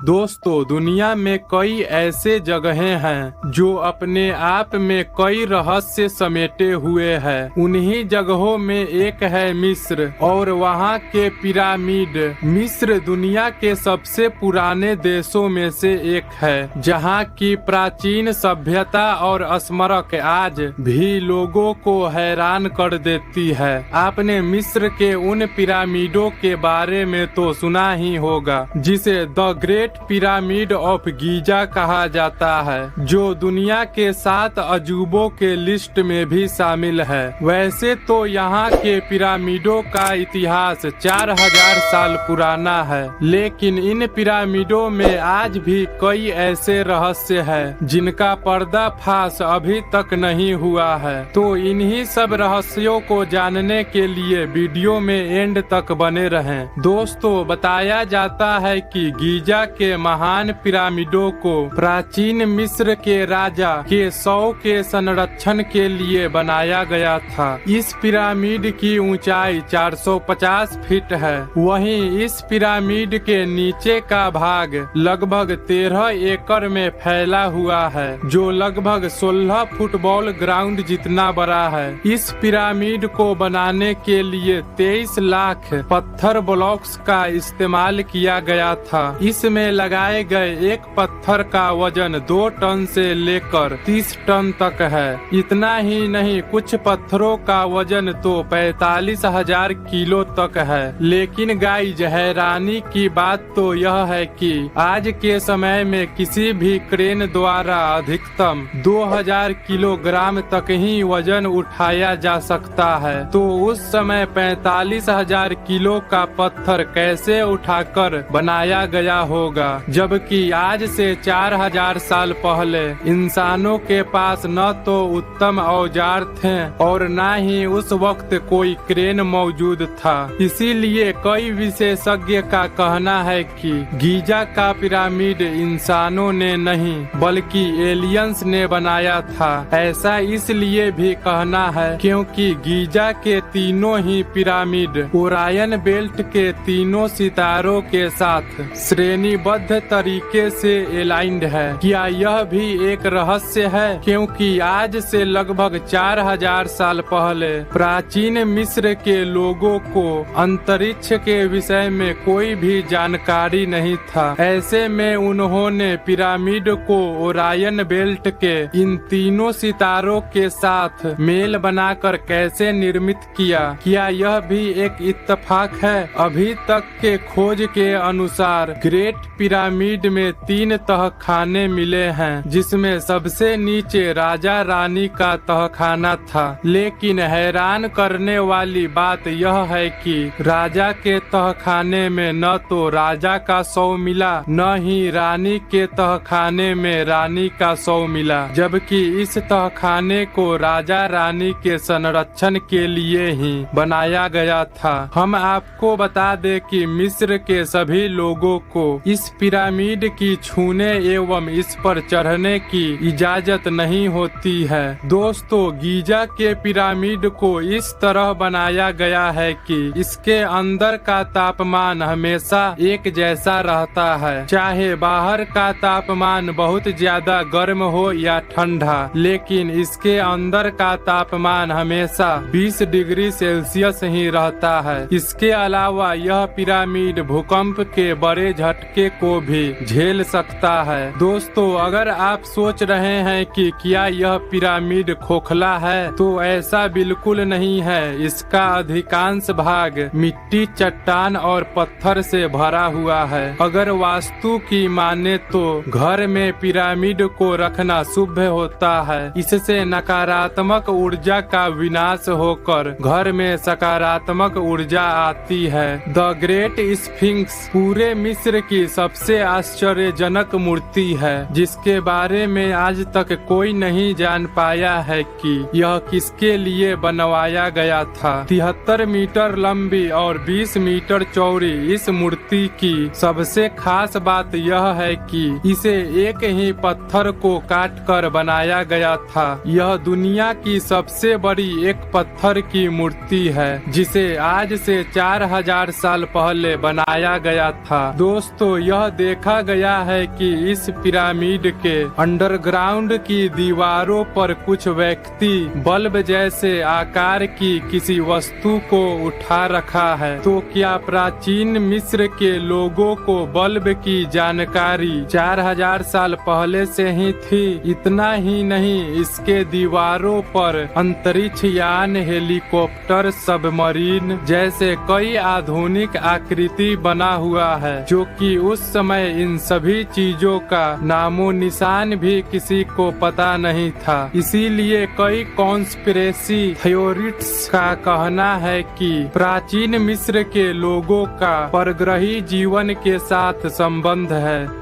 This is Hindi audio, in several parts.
दोस्तों, दुनिया में कई ऐसे जगहें हैं जो अपने आप में कई रहस्य समेटे हुए हैं। उन्हीं जगहों में एक है मिस्र और वहाँ के पिरामिड। मिस्र दुनिया के सबसे पुराने देशों में से एक है, जहाँ की प्राचीन सभ्यता और स्मारक आज भी लोगों को हैरान कर देती है। आपने मिस्र के उन पिरामिडों के बारे में तो सुना ही होगा जिसे the great pyramid of Giza कहा जाता है, जो दुनिया के 7 अजूबों के लिस्ट में भी शामिल है। वैसे तो यहाँ के पिरामिडों का इतिहास 4000 साल पुराना है, लेकिन इन पिरामिडों में आज भी कई ऐसे रहस्य हैं जिनका पर्दाफाश अभी तक नहीं हुआ है। तो इन्हीं सब रहस्यों को जानने के लिए वीडियो में एंड तक बने रहें। दोस्तों, बताया जाता है कि गीजा के महान पिरामिडों को प्राचीन मिस्र के राजा के 100 के संरक्षण के लिए बनाया गया था। इस पिरामिड की ऊंचाई 450 फीट है। वहीं इस पिरामिड के नीचे का भाग लगभग 13 एकड़ में फैला हुआ है, जो लगभग 16 फुटबॉल ग्राउंड जितना बड़ा है। इस पिरामिड को बनाने के लिए 23 लाख पत्थर ब्लॉक्स का इस्तेमाल किया गया था। इसमें लगाए गए एक पत्थर का वजन 2 टन से लेकर 30 टन तक है। इतना ही नहीं, कुछ पत्थरों का वजन तो 45,000 किलो तक है। लेकिन गाइज, हैरानी की बात तो यह है कि आज के समय में किसी भी क्रेन द्वारा अधिकतम 2000 किलोग्राम तक ही वजन उठाया जा सकता है। तो उस समय 45,000 किलो का पत्थर कैसे उठाकर बनाया गया होगा, जबकि आज से 4000 साल पहले इंसानों के पास न तो उत्तम औजार थे और न ही उस वक्त कोई क्रेन मौजूद था। इसीलिए कई विशेषज्ञ का कहना है कि गीजा का पिरामिड इंसानों ने नहीं बल्कि एलियंस ने बनाया था। ऐसा इसलिए भी कहना है क्योंकि गीजा के तीनों ही पिरामिड ओरायन बेल्ट के तीनों सितारों के साथ श्रेणीबद्ध तरीके से एलाइंड है। क्या यह भी एक रहस्य है, क्योंकि आज से लगभग 4000 साल पहले प्राचीन मिस्र के लोगों को अंतरिक्ष के विषय में कोई भी जानकारी नहीं था। ऐसे में उन्होंने पिरामिड को ओरायन बेल्ट के इन तीनों सितारों के साथ मेल बनाकर कैसे निर्मित किया? क्या यह भी एक इत्तेफाक है? अभी तक के खोज के अनुसार ग्रेट पिरामिड में 3 तहखाने मिले हैं, जिसमें सबसे नीचे राजा रानी का तहखाना था। लेकिन हैरान करने वाली बात यह है कि राजा के तहखाने में न तो राजा का शव मिला, न ही रानी के तहखाने में रानी का शव मिला, जबकि इस तहखाने को राजा रानी के संरक्षण के लिए ही बनाया गया था। हम आपको बता दें कि मिस्र के सभी लोगों को इस पिरामिड की छूने एवं इस पर चढ़ने की इजाजत नहीं होती है। दोस्तों, गीजा के पिरामिड को इस तरह बनाया गया है कि इसके अंदर का तापमान हमेशा एक जैसा रहता है, चाहे बाहर का तापमान बहुत ज्यादा गर्म हो या ठंडा, लेकिन इसके अंदर का तापमान हमेशा 20 डिग्री सेल्सियस ही रहता है। इसके अलावा यह पिरामिड भूकंप के बड़े झटके को भी झेल सकता है। दोस्तों, अगर आप सोच रहे हैं कि क्या यह पिरामिड खोखला है, तो ऐसा बिल्कुल नहीं है। इसका अधिकांश भाग मिट्टी, चट्टान और पत्थर से भरा हुआ है। अगर वास्तु की माने तो घर में पिरामिड को रखना शुभ होता है। इससे नकारात्मक ऊर्जा का विनाश होकर घर में सकारात्मक ऊर्जा आती है। द ग्रेट स्फिंक्स पूरे मिस्र की सबसे आश्चर्यजनक मूर्ति है, जिसके बारे में आज तक कोई नहीं जान पाया है कि यह किसके लिए बनवाया गया था। 73 मीटर लंबी और 20 मीटर चौड़ी इस मूर्ति की सबसे खास बात यह है कि इसे एक ही पत्थर को काट कर बनाया गया था। यह दुनिया की सबसे बड़ी एक पत्थर की मूर्ति है, जिसे आज से 4000 साल पहले बनाया गया था। दोस्तों, यह देखा गया है कि इस पिरामिड के अंडरग्राउंड की दीवारों पर कुछ व्यक्ति बल्ब जैसे आकार की किसी वस्तु को उठा रखा है। तो क्या प्राचीन मिस्र के लोगों को बल्ब की जानकारी 4000 साल पहले से ही थी? इतना ही नहीं, इसके दीवारों पर अंतरिक्ष यान, हेलीकॉप्टर, सबमरीन जैसे कई आधुनिक आकृति बना हुआ है, जो कि उस समय इन सभी चीजों का नामो निशान भी किसी को पता नहीं था। इसीलिए कई कॉन्स्पिरेसी थ्योरिस्ट्स का कहना है कि प्राचीन मिस्र के लोगों का परग्रही जीवन के साथ संबंध है।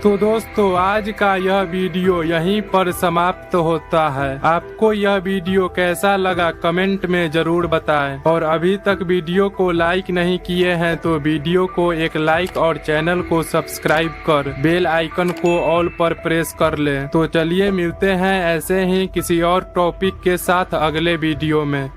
तो दोस्तों, आज का यह वीडियो यहीं पर समाप्त होता है। आपको यह वीडियो कैसा लगा कमेंट में जरूर बताएं, और अभी तक वीडियो को लाइक नहीं किए हैं तो वीडियो को एक लाइक और चैनल को सब्सक्राइब कर बेल आइकन को ऑल पर प्रेस कर लें। तो चलिए मिलते हैं ऐसे ही किसी और टॉपिक के साथ अगले वीडियो में।